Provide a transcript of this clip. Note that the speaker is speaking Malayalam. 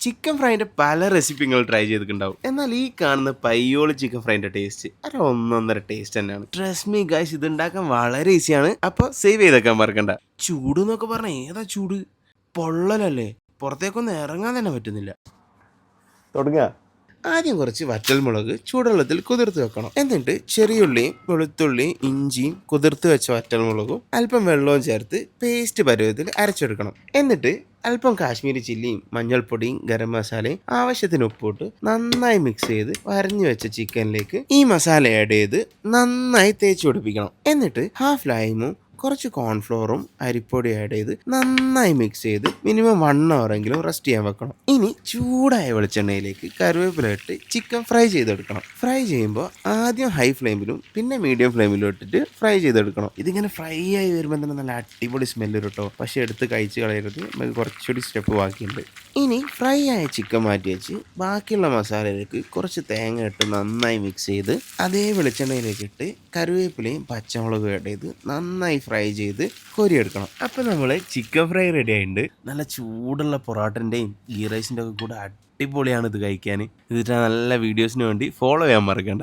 ചിക്കൻ ഫ്രൈൻ്റെ പല റെസിപ്പികൾ ട്രൈ ചെയ്തിട്ടുണ്ടാവും. എന്നാൽ ഈ കാണുന്ന പയ്യോളി ചിക്കൻ ഫ്രൈൻ്റെ ടേസ്റ്റ് ഒരു ഒന്നൊന്നര ടേസ്റ്റ് തന്നെയാണ്. ട്രസ്റ്റ് മീ ഗൈസ്, ഇത് ഉണ്ടാക്കാൻ വളരെ ഈസിയാണ്. അപ്പോൾ സേവ് ചെയ്തേക്കാൻ മറക്കണ്ട. ചൂട് എന്നൊക്കെ പറഞ്ഞാൽ ഏതാ ചൂട്? പൊള്ളലല്ലേ, പുറത്തേക്കൊന്നും ഇറങ്ങാൻ തന്നെ പറ്റുന്നില്ല. തുടങ്ങുക. ആദ്യം കുറച്ച് വറ്റൽമുളക് ചൂടുവെള്ളത്തിൽ കുതിർത്ത് വെക്കണം. എന്നിട്ട് ചെറിയുള്ളിയും വെളുത്തുള്ളിയും ഇഞ്ചിയും കുതിർത്ത് വെച്ച വറ്റൽമുളകും അല്പം വെള്ളവും ചേർത്ത് പേസ്റ്റ് പരുവത്തിൽ അരച്ചെടുക്കണം. എന്നിട്ട് അല്പം കാശ്മീരി ചില്ലിയും മഞ്ഞൾപ്പൊടിയും ഗരം മസാലയും ആവശ്യത്തിന് ഉപ്പിട്ട് നന്നായി മിക്സ് ചെയ്ത് വരഞ്ഞു വെച്ച ചിക്കനിലേക്ക് ഈ മസാല ആഡ് ചെയ്ത് നന്നായി തേച്ച് പിടിപ്പിക്കണം. എന്നിട്ട് ഹാഫ് ലൈമും കുറച്ച് കോൺഫ്ലോറും അരിപ്പൊടി ആഡ് ചെയ്ത് നന്നായി മിക്സ് ചെയ്ത് മിനിമം 1 hour എങ്കിലും റെസ്റ്റ് ചെയ്യാൻ വെക്കണം. ഇനി ചൂടായ വെളിച്ചെണ്ണയിലേക്ക് കറിവേപ്പില ഇട്ട് ചിക്കൻ ഫ്രൈ ചെയ്തെടുക്കണം. ഫ്രൈ ചെയ്യുമ്പോൾ ആദ്യം ഹൈ ഫ്ലെയിമിലും പിന്നെ മീഡിയം ഫ്ലെയിമിലും ഇട്ടിട്ട് ഫ്രൈ ചെയ്തെടുക്കണം. ഇതിങ്ങനെ ഫ്രൈ ആയി വരുമ്പോൾ തന്നെ നല്ല അടിപൊളി സ്മെല്ല് കിട്ടും. പക്ഷെ എടുത്ത് കഴിച്ച് കളയരുത്, നമുക്ക് കുറച്ചുകൂടി സ്റ്റെപ്പ് ബാക്കിയുണ്ട്. ഇനി ഫ്രൈ ആയ ചിക്കൻ മാറ്റി വെച്ച് ബാക്കിയുള്ള മസാലയിലേക്ക് കുറച്ച് തേങ്ങ ഇട്ട് നന്നായി മിക്സ് ചെയ്ത് അതേ വെളിച്ചെണ്ണയിലേക്ക് ഇട്ട് കറിവേപ്പിലയും പച്ചമുളകും ആഡ് ചെയ്ത് നന്നായി ഫ്രൈ ചെയ്ത് കോരിയെടുക്കണം. അപ്പം നമ്മൾ ചിക്കൻ ഫ്രൈ റെഡി ആയിട്ടുണ്ട്. നല്ല ചൂടുള്ള പൊറോട്ടൻ്റെയും ഗീ റൈസിൻ്റെ ഒക്കെ കൂടെ അടിപൊളിയാണ് ഇത് കഴിക്കാൻ. ഇതിട്ട് നല്ല വീഡിയോസിന് വേണ്ടി ഫോളോ ചെയ്യാൻ മറക്കണ്ട.